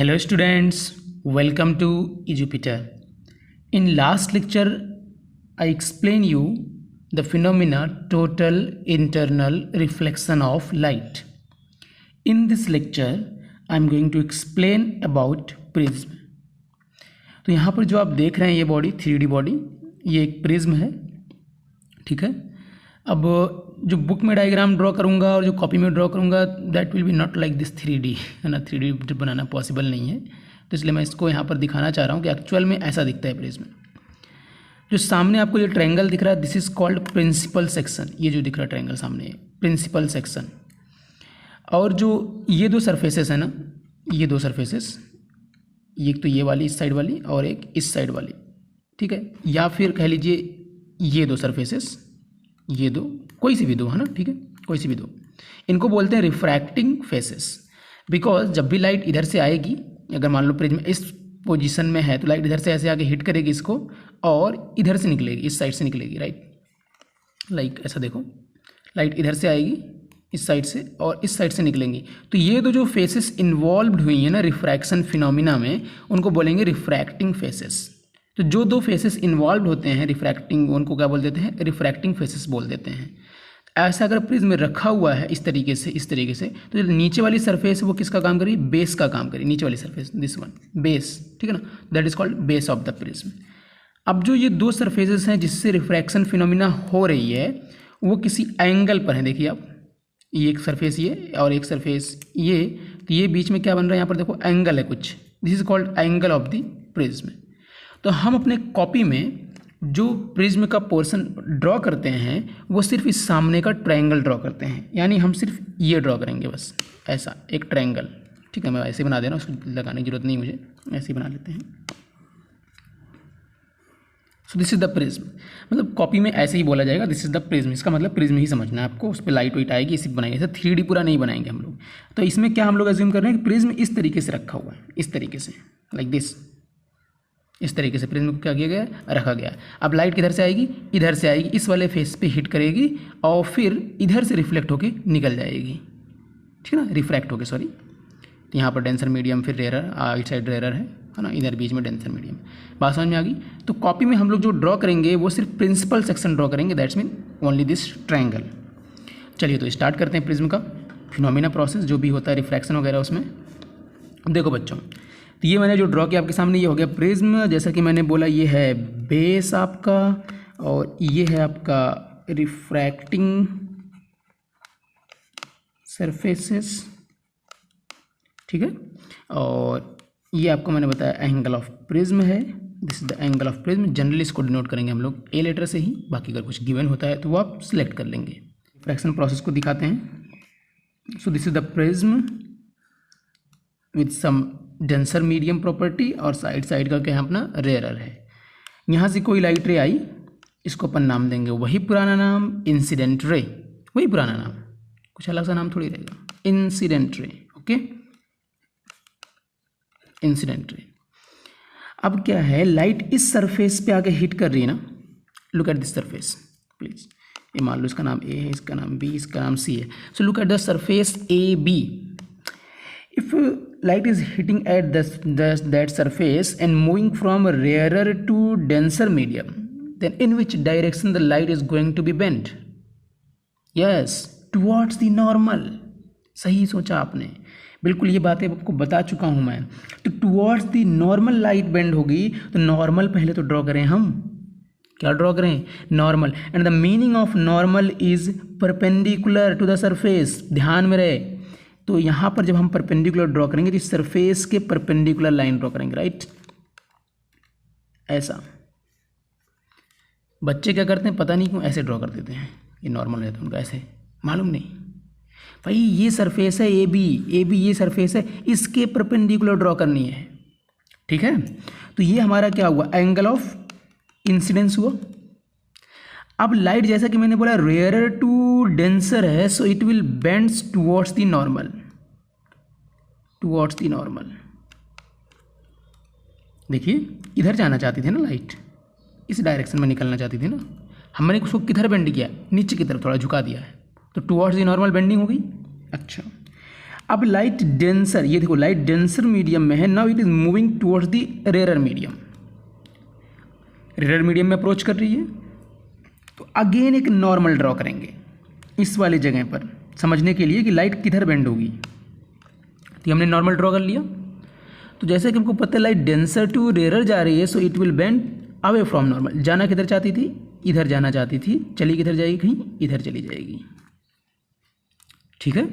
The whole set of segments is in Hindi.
Hello students, welcome to eJupiter. In last lecture, I explained you the phenomena total internal reflection of light. In this lecture, I am going to explain about prism. तो यहाँ पर जो आप देख रहे हैं ये बॉडी 3D बॉडी, ये एक प्रिज्म है, ठीक है। अब जो बुक में डायग्राम ड्रॉ करूँगा और जो कॉपी में ड्रॉ करूँगा that will B not like this 3D, है ना। 3D बनाना पॉसिबल नहीं है, तो इसलिए मैं इसको यहाँ पर दिखाना चाह रहा हूँ कि एक्चुअल में ऐसा दिखता है प्रिज्म। जो सामने आपको ये ट्रायंगल दिख रहा है this is called principal section. ये जो दिख रहा है ट्रायंगल सामने प्रिंसिपल सेक्शन। और जो ये दो सरफेसेस है ना, ये दो सरफेसेस, एक तो ये वाली इस साइड वाली और एक इस साइड वाली, ठीक है। या फिर कह लीजिए ये दो सरफेसेस, ये दो, कोई सी भी दो, है ना, ठीक है, कोई सी भी दो। इनको बोलते हैं रिफ्रैक्टिंग फेसेस। बिकॉज जब भी लाइट इधर से आएगी, अगर मान लो प्रिज्म इस पोजीशन में है तो लाइट इधर से ऐसे आके हिट करेगी इसको और इधर से निकलेगी, इस साइड से निकलेगी, राइट। लाइक ऐसा देखो, लाइट इधर से आएगी इस साइड से और इस साइड से निकलेंगी। तो ये दो जो फेसेस इन्वॉल्व्ड हुई हैं ना रिफ्रैक्शन फिनोमिना में, उनको बोलेंगे रिफ्रैक्टिंग फेसेस। तो जो दो फेसेस इन्वॉल्व होते हैं रिफ्रैक्टिंग, उनको क्या बोल देते हैं, रिफ्रैक्टिंग फेसेस बोल देते हैं। ऐसा अगर प्रिज्म में रखा हुआ है इस तरीके से, तो जो नीचे वाली सरफेस है वो किसका काम करेगी, बेस का काम करेगी। नीचे वाली सरफेस दिस वन बेस, ठीक है ना, that is called base of the prism. अब जो ये दो सरफेसेस हैं जिससे रिफ्रैक्शन फिनोमिना हो रही है वो किसी एंगल पर है। देखिए आप, ये एक सरफेस ये और एक सरफेस ये, तो ये बीच में क्या बन रहा है, यहाँ पर देखो एंगल है कुछ, this is called angle of the prism. तो हम अपने कॉपी में जो प्रिज्म का पोर्शन ड्रॉ करते हैं वो सिर्फ इस सामने का ट्रायंगल ड्रॉ करते हैं, यानी हम सिर्फ ये ड्रॉ करेंगे बस, ऐसा एक ट्रायंगल, ठीक है। मैं ऐसे बना दे रहा हूँ, उसको लगाने की जरूरत नहीं मुझे, ऐसे ही बना लेते हैं। So this is the prism, मतलब कॉपी में ऐसे ही बोला जाएगा दिस इज द प्रिज्म। इसका मतलब प्रिज्म ही समझना है आपको, उस पर लाइट वाइट आएगी, इसी बनाएंगे, ऐसे 3D पूरा नहीं बनाएंगे हम लोग। तो इसमें क्या हम लोग एज्यूम कर रहे हैं कि प्रिज्म इस तरीके से रखा हुआ है, इस तरीके से, लाइक दिस, इस तरीके से प्रिज्म को क्या किया गया, रखा गया। अब लाइट किधर से आएगी, इधर से आएगी, इस वाले फेस पे हिट करेगी और फिर इधर से रिफ्लेक्ट होके निकल जाएगी, ठीक है ना, रिफ्रैक्ट होके, सॉरी। तो यहाँ पर डेंसर मीडियम, फिर रेयर, इस साइड रेयर है ना, इधर बीच में डेंसर मीडियम। बात समझ में आ गई। तो कॉपी में हम लोग जो ड्रॉ करेंगे वो सिर्फ प्रिंसिपल सेक्शन ड्रॉ करेंगे, that's mean only this triangle. चलिए तो स्टार्ट करते हैं प्रिज्म का फिनोमिना प्रोसेस, जो भी होता है रिफ्रैक्शन वगैरह उसमें। देखो बच्चों, तो ये मैंने जो ड्रॉ किया आपके सामने, ये हो गया प्रिज्म। जैसा कि मैंने बोला ये है बेस आपका और ये है आपका रिफ्रैक्टिंग सरफेसेस, ठीक है। और ये आपको मैंने बताया एंगल ऑफ प्रिज्म है, this is the angle of prism. Generally इसको डिनोट करेंगे हम लोग ए लेटर से ही, बाकी अगर कुछ गिवन होता है तो वो आप सिलेक्ट कर लेंगे। रिफ्रैक्शन प्रोसेस को दिखाते हैं। So this is the prism with some denser medium property और साइड साइड का क्या है अपना रेयरर है। यहाँ से कोई लाइट रे आई, इसको अपन नाम देंगे वही पुराना नाम इंसिडेंट रे, वही पुराना नाम, कुछ अलग सा नाम थोड़ी रहेगा, incident ray, okay, incident ray. अब क्या है, लाइट इस सरफेस पे आके हिट कर रही है ना, look at this surface please. ये मान लो इसका नाम ए है, इसका नाम बी, इसका नाम सी है। So look at the surface A B. If light is hitting at that surface and moving from rarer to denser medium, then in which direction the light is going to be bent? Yes, towards the normal. सही सोचा आपने, बिल्कुल ये बातें आपको बता चुका हूँ मैं। तो towards the normal light bend होगी, तो नॉर्मल पहले तो ड्रॉ करें हम, क्या ड्रॉ करें, normal. And the meaning of normal is perpendicular to the surface, ध्यान में रहे। तो यहाँ पर जब हम परपेंडिकुलर ड्रॉ करेंगे तो सरफेस के परपेंडिकुलर लाइन ड्रॉ करेंगे, राइट, ऐसा। बच्चे क्या करते हैं पता नहीं क्यों ऐसे ड्रॉ कर देते हैं, ये नॉर्मल रहता है उनका, ऐसे मालूम नहीं भाई। ये सरफेस है ए बी ये सरफेस है, इसके परपेंडिकुलर ड्रॉ करनी है, ठीक है। तो ये हमारा क्या हुआ, एंगल ऑफ इंसिडेंस हुआ। अब लाइट जैसा कि मैंने बोला रेयरर टू डेंसर है, so it will bends towards the normal, towards the normal. देखिए इधर जाना चाहती थी ना लाइट, इस डायरेक्शन में निकलना चाहती थी ना, हमने उसको किधर बेंड किया, नीचे की तरफ थोड़ा झुका दिया है, तो टुवर्ड्स द नॉर्मल बेंडिंग हो गई। अच्छा, अब लाइट डेंसर, ये देखो लाइट डेंसर मीडियम में है, now it is moving towards the rare medium, rare medium में अप्रोच कर रही है। तो अगेन एक नॉर्मल ड्रॉ करेंगे इस वाली जगह पर समझने के लिए कि लाइट किधर बेंड होगी। तो हमने नॉर्मल ड्रॉ कर लिया। तो जैसे कि हमको पता है लाइट डेंसर टू रेयर जा रही है, so it will bend away from normal. जाना किधर चाहती थी, इधर जाना चाहती थी, चली किधर जाएगी, कहीं इधर चली जाएगी। ठीक है,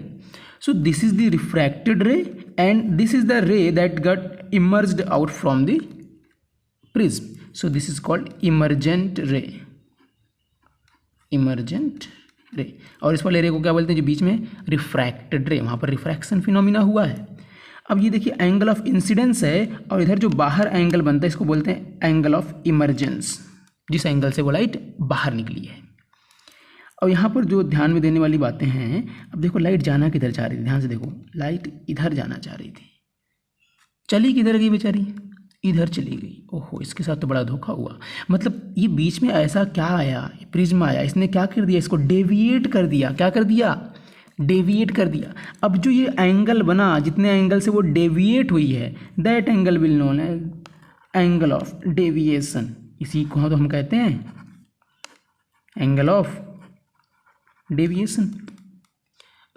सो दिस इज द रिफ्रैक्टेड रे एंड दिस इज द रे that got emerged out from the prism, so this is called emergent रे, इमर्जेंट रे। और इस वाले रे को क्या बोलते हैं, जो बीच में रिफ्रैक्टेड रे, वहाँ पर रिफ्रैक्शन फिनोमिना हुआ है। अब ये देखिए एंगल ऑफ इंसिडेंस है और इधर जो बाहर एंगल बनता है इसको बोलते हैं एंगल ऑफ इमर्जेंस, जिस एंगल से वो लाइट बाहर निकली है। और यहाँ पर जो ध्यान में देने वाली बातें हैं, अब देखो लाइट जाना किधर चाह रही थी, ध्यान से देखो लाइट इधर जाना चाह रही थी, चली किधर गई बेचारी, इधर चली गई। ओहो, इसके साथ तो बड़ा धोखा हुआ। मतलब ये बीच में ऐसा क्या आया, प्रिज्म आया, इसने क्या कर दिया, इसको डेविएट कर दिया। क्या कर दिया, डेविएट कर दिया। अब जो ये एंगल बना, जितने एंगल से वो डेविएट हुई है, that angle will known as angle of deviation. इसी को तो हम कहते हैं angle of deviation.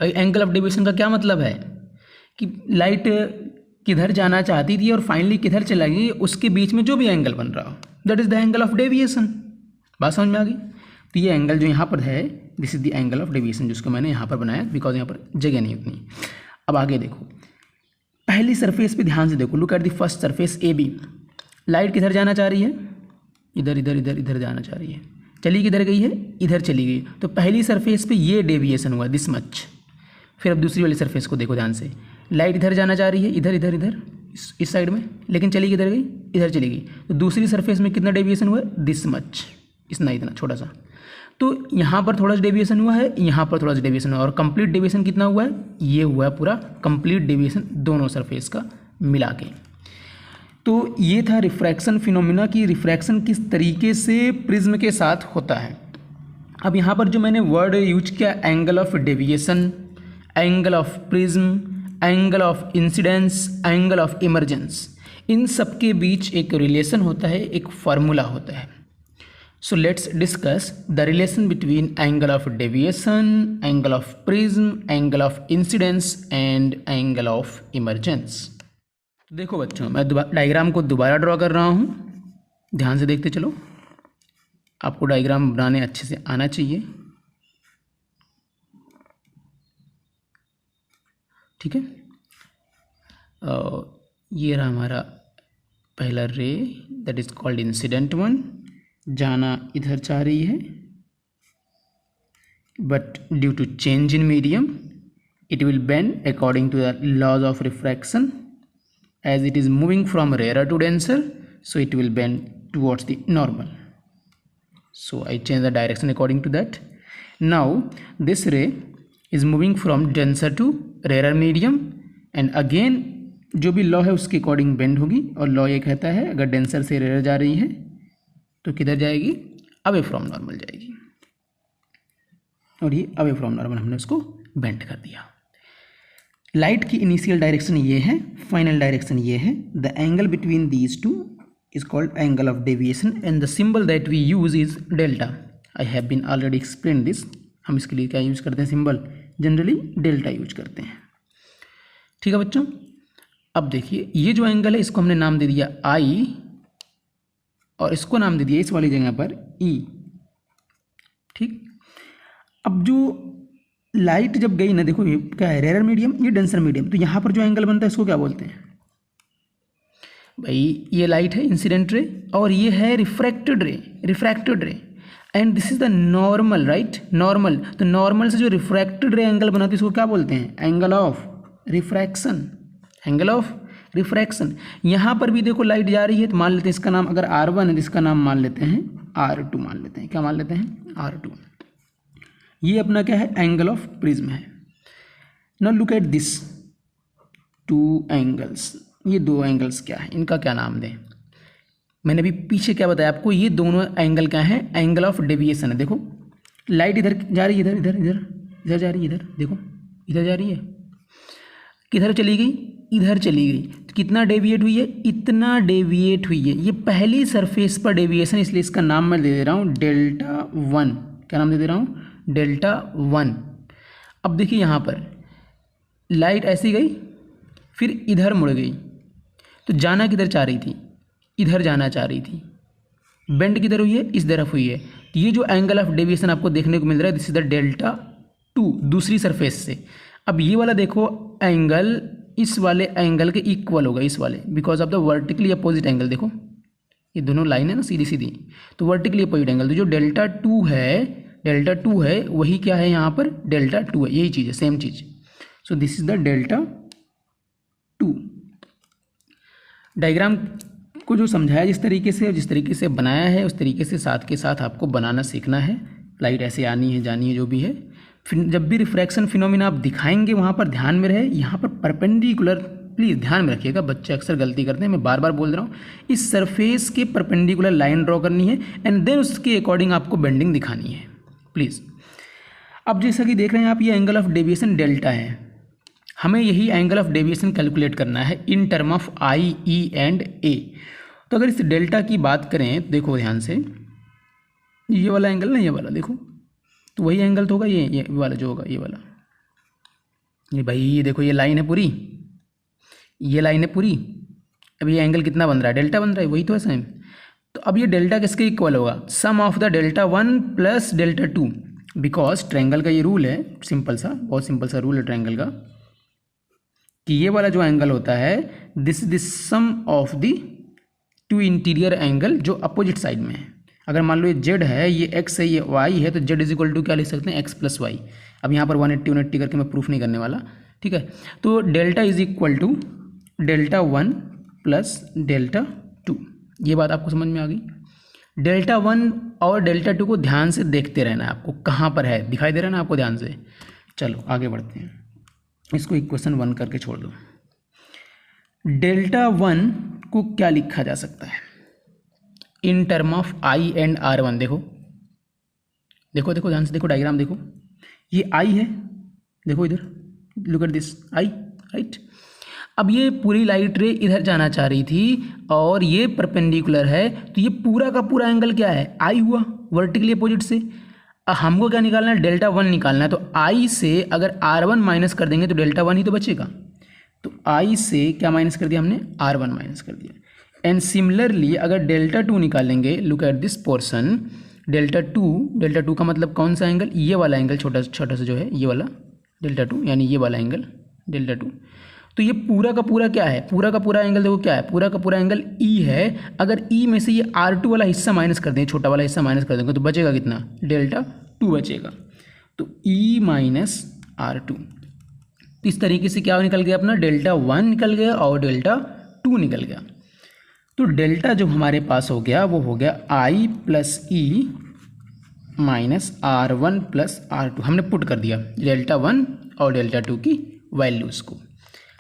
Angle of deviation का क्या मतलब है कि लाइट किधर जाना चाहती थी और फाइनली किधर चला गई, उसके बीच में जो भी एंगल बन रहा हो, that is the angle of deviation. बात समझ में आ गई। तो ये एंगल जो यहाँ पर है, this is the angle of deviation, जिसको मैंने यहाँ पर बनाया बिकॉज यहाँ पर जगह नहीं उतनी। अब आगे देखो, पहली सरफेस पे ध्यान से देखो, look at the first surface A B. Light किधर जाना चाह रही है, इधर इधर इधर इधर जाना चाह रही है, चली किधर गई है, इधर चली गई। तो पहली सरफेस पे ये डेविएशन हुआ, दिस मच। फिर अब दूसरी वाली सरफेस को देखो ध्यान से, लाइट इधर जाना चाह रही है, इधर इधर इधर इस साइड में, लेकिन चली किधर गई, इधर चली गई। तो दूसरी सरफेस में कितना डेविएशन हुआ, दिस मच, इतना छोटा सा। तो यहाँ पर थोड़ा सा डेविएशन हुआ है, यहाँ पर थोड़ा सा डेविएशन हुआ है, और कंप्लीट डेविएशन कितना हुआ है, ये हुआ है पूरा कंप्लीट डेविएशन दोनों सरफेस का मिला के। तो ये था रिफ्रैक्शन फिनोमिना की रिफ्रैक्शन किस तरीके से प्रिज्म के साथ होता है। अब यहाँ पर जो मैंने वर्ड यूज किया, angle of deviation, angle of prism, angle of incidence, angle of emergence, इन सब के बीच एक रिलेशन होता है, एक फार्मूला होता है। So let's discuss the relation between angle of deviation, angle of prism, angle of incidence and angle of emergence. देखो बच्चों, मैं डायग्राम को दोबारा ड्रॉ कर रहा हूँ, ध्यान से देखते चलो। आपको डायग्राम बनाने अच्छे से आना चाहिए, ठीक है। ये रहा हमारा पहला ray, that is called incident one, जाना इधर चाह रही है, but due to change in medium it will bend according to the laws of refraction, as it is moving from rarer to denser, so it will bend towards the normal. So I change the direction according to that. Now this ray is moving from denser to rarer medium, and again जो भी लॉ है उसके अकॉर्डिंग बेंड होगी। और लॉ ये कहता है अगर डेंसर से रेयर जा रही है तो किधर जाएगी, अवे फ्रॉम नॉर्मल जाएगी, और ये अवे फ्रॉम नॉर्मल हमने उसको बेंड कर दिया। लाइट की इनिशियल डायरेक्शन ये है, फाइनल डायरेक्शन ये है। The angle between these two is called angle of deviation and the symbol that we use is delta. I have been already explain this. हम इसके लिए क्या यूज करते हैं, सिंबल जनरली डेल्टा यूज करते हैं, ठीक है बच्चों। अब देखिए ये जो एंगल है इसको हमने नाम दे दिया आई, और इसको नाम दे दिया इस वाली जगह पर ई, ठीक। अब जो लाइट जब गई ना, देखो ये क्या है, रेयर मीडियम, ये डेंसर मीडियम, तो यहाँ पर जो एंगल बनता है इसको क्या बोलते हैं भाई, ये लाइट है इंसिडेंट रे और ये है रिफ्रैक्टेड रे, and this is the normal, right, normal. तो नॉर्मल से जो रिफ्रैक्टेड रे एंगल बनाती है इसको क्या बोलते हैं, angle of refraction, angle of refraction. यहाँ पर भी देखो लाइट जा रही है, तो मान लेते हैं इसका नाम अगर R1 है तो इसका नाम मान लेते हैं R2, मान लेते हैं, क्या मान लेते हैं, R2। ये अपना क्या है, एंगल ऑफ प्रिज्म है। Now look at this two angles, ये दो एंगल्स क्या है, इनका क्या नाम दें। मैंने अभी पीछे क्या बताया आपको, ये दोनों एंगल क्या है, एंगल ऑफ डेविएशन है। देखो लाइट इधर जा रही है, इधर इधर इधर इधर जा रही है, इधर देखो इधर जा रही है, किधर चली गई, इधर चली गई, तो कितना डेविएट हुई है, इतना डेविएट हुई है। ये पहली सरफेस पर डेविएशन, इसलिए इसका नाम मैं दे दे रहा हूँ डेल्टा 1। क्या नाम दे रहा हूँ, डेल्टा 1। अब देखिए यहाँ पर लाइट ऐसी गई, फिर इधर मुड़ गई, तो जाना किधर चाह रही थी, इधर जाना चाह रही थी। बेंड किधर हुई है, इस तरफ हुई है। तो ये जो एंगल ऑफ डेविएशन आपको देखने को मिल रहा है, दिस इज द डेल्टा 2 दूसरी सरफेस से। अब ये वाला देखो एंगल इस वाले एंगल के इक्वल होगा, इस वाले, because of the vertically opposite angle. देखो ये दोनों लाइन है ना सीधी सीधी, तो वर्टिकली अपोजिट एंगल, तो जो डेल्टा 2 है वही क्या है यहाँ पर, डेल्टा 2 है, यही चीज़ है, same cheese. So this is the delta 2। Diagram को जो समझाया जिस तरीके से और जिस तरीके से बनाया है, उस तरीके से साथ के साथ आपको बनाना सीखना है। लाइट ऐसे आनी है, जानी है, जो भी है। फिर जब भी रिफ्रैक्शन फिनोमिना आप दिखाएंगे वहाँ पर ध्यान में रहे, यहाँ पर परपेंडिकुलर, प्लीज़ ध्यान में रखिएगा, बच्चे अक्सर गलती करते हैं, मैं बार बार बोल रहा हूँ, इस सरफेस के परपेंडिकुलर लाइन ड्रॉ करनी है एंड देन उसके अकॉर्डिंग आपको बेंडिंग दिखानी है, प्लीज़। अब जैसा कि देख रहे हैं आप, ये एंगल ऑफ डेविएशन डेल्टा है, हमें यही एंगल ऑफ डेविएशन कैलकुलेट करना है in term of I, E and A. तो अगर इस डेल्टा की बात करें, देखो ध्यान से, ये वाला एंगल ना, ये वाला देखो, तो वही एंगल तो होगा ये वाला जो होगा, ये वाला, ये भाई ये देखो, ये लाइन है पूरी, ये लाइन है पूरी। अब ये एंगल कितना बन रहा है, डेल्टा बन रहा है, वही तो है सेम। तो अब ये डेल्टा किसके इक्वल होगा, sum of the delta 1 plus delta 2, because triangle का ये रूल है, सिंपल सा, बहुत सिंपल सा रूल है ट्रायंगल का, कि ये वाला जो एंगल होता है, this sum of the two interior angle जो अपोजिट साइड में है। अगर मान लो ये z है, ये x है, ये y है, तो z इज इक्वल टू क्या लिख सकते हैं, x प्लस वाई। अब यहाँ पर 180 करके मैं प्रूफ नहीं करने वाला, ठीक है। तो delta is equal to delta 1 plus delta 2, ये बात आपको समझ में आ गई। डेल्टा 1 और डेल्टा 2 को ध्यान से देखते रहना है आपको, कहाँ पर है दिखाई दे रहा है ना आपको, ध्यान से। चलो आगे बढ़ते हैं, इसको इक्वेशन 1 करके छोड़ दो। डेल्टा 1 को क्या लिखा जा सकता है in term of I and R1। देखो देखो देखो ध्यान से देखो, डायग्राम देखो, ये आई है, देखो इधर, look at this I, right. अब ये पूरी लाइट रे इधर जाना चाह रही थी और ये परपेंडिकुलर है, तो ये पूरा का पूरा एंगल क्या है, आई हुआ, वर्टिकली अपोजिट से। हमको क्या निकालना है, डेल्टा 1 निकालना है। तो आई से अगर R1 माइनस कर देंगे तो डेल्टा 1 ही तो बचेगा। तो आई से क्या माइनस कर दिया हमने, R1 माइनस कर दिया। एंड सिमिलरली अगर डेल्टा 2 निकालेंगे, look at this portion, delta 2 का मतलब कौन सा एंगल, ये वाला एंगल, छोटा छोटा सा जो है ये वाला डेल्टा 2, यानी ये वाला एंगल डेल्टा 2। तो ये पूरा का पूरा क्या है, पूरा का पूरा एंगल देखो क्या है, पूरा का पूरा एंगल ई है। अगर ई में से ये R2 वाला हिस्सा माइनस कर दें, छोटा वाला हिस्सा माइनस कर देंगे, तो बचेगा कितना, डेल्टा 2 बचेगा। तो ई माइनस R2, इस तरीके से क्या निकल गया अपना, डेल्टा 1 निकल गया और डेल्टा 2 निकल गया। तो डेल्टा जो हमारे पास हो गया वो हो गया आई plus E minus R1 plus R2। हमने पुट कर दिया डेल्टा 1 और डेल्टा 2 की वैल्यूज़ को।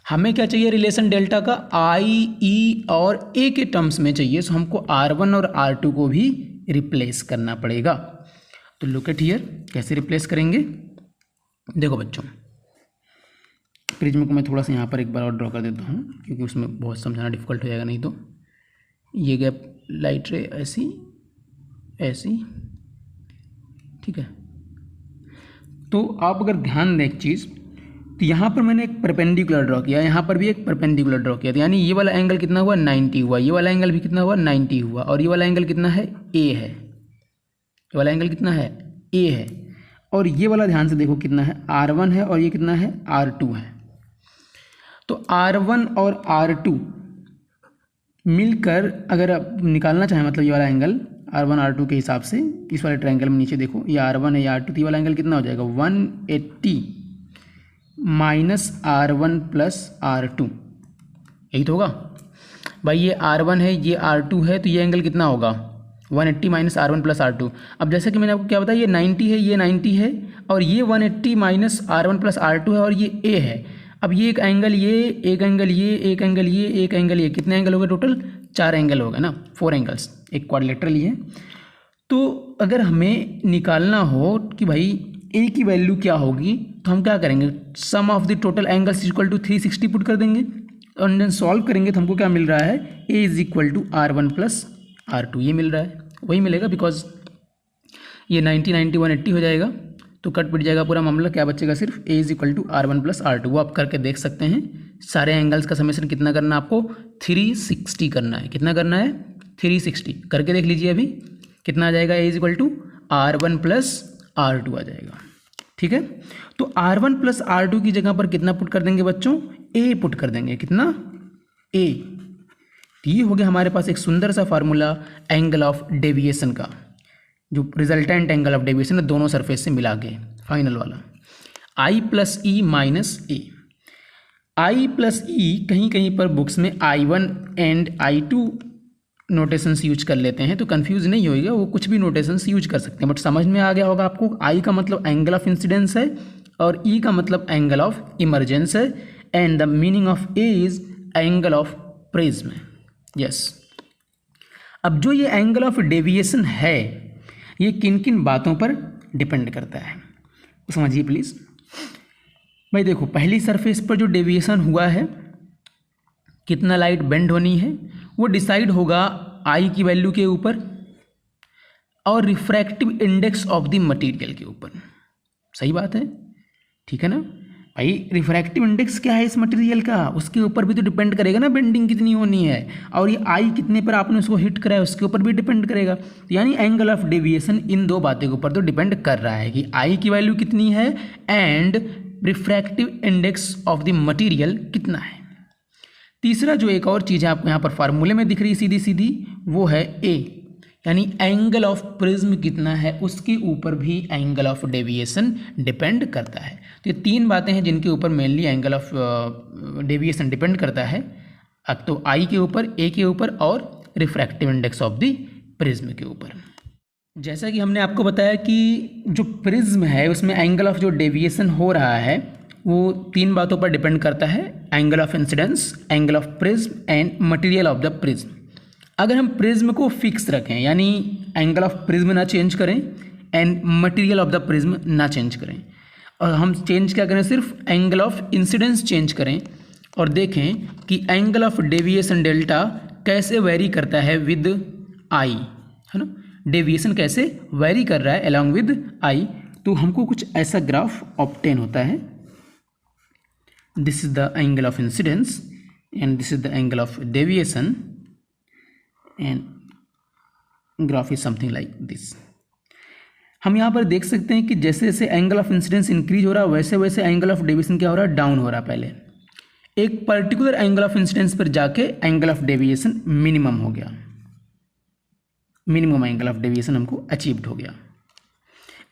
हमें क्या चाहिए रिलेशन डेल्टा का, आई, ई और ए के टर्म्स में चाहिए। सो हमको R1 और R2 को भी रिप्लेस करना पड़ेगा। तो लुक एट हियर, कैसे रिप्लेस करेंगे, देखो बच्चों, प्रिज्म को मैं थोड़ा सा यहाँ पर एक बार और ड्रॉ कर देता हूँ, क्योंकि उसमें बहुत समझाना डिफिकल्ट हो जाएगा नहीं तो। ये गैप लाइट रे ऐसी ऐसी, ठीक है। तो आप अगर ध्यान दें एक चीज़, तो यहाँ पर मैंने एक परपेंडिकुलर ड्रॉ किया, यहाँ पर भी एक परपेंडिकुलर ड्रॉ किया, तो यानी ये वाला एंगल कितना हुआ, 90 हुआ, ये वाला एंगल भी कितना हुआ, 90 हुआ, और ये वाला एंगल कितना है, ए है, ये वाला एंगल कितना है, ए है। और ये वाला ध्यान से देखो कितना है, R1 है, और ये कितना है, R2 है। तो R1 और R2 मिलकर अगर आप निकालना चाहें, मतलब ये वाला एंगल R1 R2 के हिसाब से, इस वाले ट्रायंगल में नीचे देखो, ये R1 है, ये R2, तो ये वाला एंगल कितना हो जाएगा, 180 माइनस R1 प्लस R2, यही तो होगा भाई। ये R1 है, ये R2 है, तो ये एंगल कितना होगा, 180 माइनस R1 प्लस R2। अब जैसे कि मैंने आपको क्या बताया, ये 90 है, ये 90 है, और ये 180 माइनस R1 प्लस R2 है, और ये A है। अब ये एक एंगल, ये एक एंगल, ये एक एंगल, ये एक एंगल, ये कितने एंगल हो गए टोटल, 4 एंगल हो गए ना, 4 एंगल्स, एक क्वाड्रिलेटरल है। तो अगर हमें निकालना हो कि भाई ए की वैल्यू क्या होगी, तो हम क्या करेंगे, sum of the total angles equal to 360 put कर देंगे और देन सॉल्व करेंगे तो हमको क्या मिल रहा है, a is equal to R1 plus R2, ये मिल रहा है, वही मिलेगा बिकॉज ये 90 90 180 हो जाएगा तो कट पिट जाएगा पूरा मामला, क्या बचेगा सिर्फ a is equal to R1 plus R2। वो आप करके देख सकते हैं। सारे एंगल्स का समेशन कितना करना है आपको, 360 करना है। कितना करना है, 360 करके देख लीजिए अभी कितना आ जाएगा, a is equal to R1 plus R2 आ जाएगा। ठीक है, तो R1 प्लस R2 की जगह पर कितना पुट कर देंगे बच्चों, a पुट कर देंगे। कितना, a। तो ये हो गया हमारे पास एक सुंदर सा फार्मूला एंगल ऑफ डेविएशन का, जो रिजल्टेंट एंगल ऑफ डेविएशन है दोनों सरफेस से मिला के, फाइनल वाला। I plus E minus A. I plus E कहीं कहीं पर बुक्स में I1 and I2 notations use कर लेते हैं, तो कंफ्यूज नहीं होएगा, वो कुछ भी नोटेशंस यूज कर सकते हैं, बट समझ में आ गया होगा आपको। I का मतलब एंगल ऑफ इंसिडेंस है और E का मतलब एंगल ऑफ इमरजेंस है, and the meaning of A is angle of prism. Yes, अब जो ये एंगल ऑफ डेविएशन है ये किन किन बातों पर डिपेंड करता है समझिए प्लीज़। भाई देखो, पहली सरफेस पर जो डेविएशन हुआ है, कितना लाइट बेंड होनी है, वो डिसाइड होगा आई की वैल्यू के ऊपर और refractive index of the material के ऊपर। सही बात है, ठीक है ना भाई। रिफ्रैक्टिव इंडेक्स क्या है इस मटेरियल का, उसके ऊपर भी तो डिपेंड करेगा ना बेंडिंग कितनी होनी है, और ये आई कितने पर आपने उसको हिट कराया उसके ऊपर भी डिपेंड करेगा। यानी एंगल ऑफ डेविएशन इन दो बातों के ऊपर तो डिपेंड कर रहा है कि आई की वैल्यू कितनी है and refractive index of the material कितना है। तीसरा जो एक और चीज़ है आपको यहाँ पर फार्मूले में दिख रही है सीधी सीधी, वो है ए, यानी एंगल ऑफ प्रिज्म कितना है उसके ऊपर भी एंगल ऑफ डेविएशन डिपेंड करता है। तो ये तीन बातें हैं जिनके ऊपर mainly angle of deviation depend करता है, अब तो आई के ऊपर, ए के ऊपर और refractive index of the prism के ऊपर। जैसा कि हमने आपको बताया कि जो प्रिज्म है उसमें एंगल ऑफ जो डेविएशन हो रहा है वो तीन बातों पर डिपेंड करता है, angle of incidence, angle of prism and material of the prism. अगर हम प्रिज्म को फिक्स रखें, यानी एंगल ऑफ प्रिज्म ना चेंज करें and material of the prism ना चेंज करें, और हम चेंज क्या करें, सिर्फ एंगल ऑफ इंसिडेंस चेंज करें और देखें कि एंगल ऑफ डेविएशन डेल्टा कैसे वेरी करता है विद आई, है ना, डेविएशन कैसे वेरी कर रहा है अलॉन्ग विद आई, तो हमको कुछ ऐसा ग्राफ ऑब्टेन होता है। This is the angle of incidence and this is the angle of deviation and graph is something like this. हम यहाँ पर देख सकते हैं कि जैसे जैसे एंगल ऑफ इंसिडेंस इंक्रीज हो रहा है वैसे वैसे एंगल ऑफ डेविएशन क्या हो रहा है, डाउन हो रहा है। पहले एक पर्टिकुलर एंगल ऑफ इंसिडेंस पर जाके एंगल ऑफ डेविएशन मिनिमम हो गया, मिनिमम एंगल ऑफ डेविएशन हमको अचीव्ड हो गया,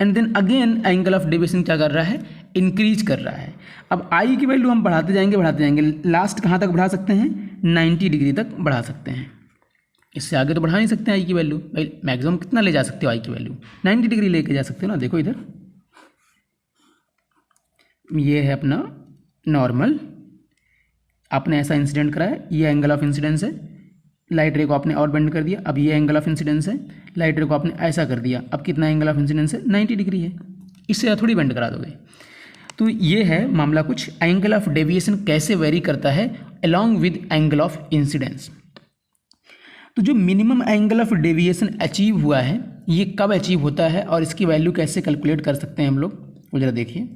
and then again angle of deviation क्या कर रहा है, इंक्रीज कर रहा है। अब आई की वैल्यू हम बढ़ाते जाएंगे, लास्ट कहाँ तक बढ़ा सकते हैं, 90 डिग्री तक बढ़ा सकते हैं, इससे आगे तो बढ़ा नहीं सकते आई की वैल्यू। भाई मैक्सिमम कितना ले जा सकते हो आई की वैल्यू, 90 डिग्री लेके जा सकते हो ना। देखो इधर ये है अपना नॉर्मल, आपने ऐसा इंसिडेंट कराया, ये एंगल ऑफ इंसिडेंस है, लाइट रे को आपने और बेंड कर दिया, अब ये एंगल ऑफ इंसिडेंस है, लाइट रे को आपने ऐसा कर दिया, अब कितना एंगल ऑफ इंसिडेंस है, 90 डिग्री है, इससे थोड़ी बेंड करा दोगे। तो ये है मामला कुछ, एंगल ऑफ डेविएशन कैसे वेरी करता है along with angle of incidence. तो जो minimum angle of deviation achieve हुआ है ये कब अचीव होता है और इसकी वैल्यू कैसे कैलकुलेट कर सकते हैं हम लोग, वो जरा देखिए।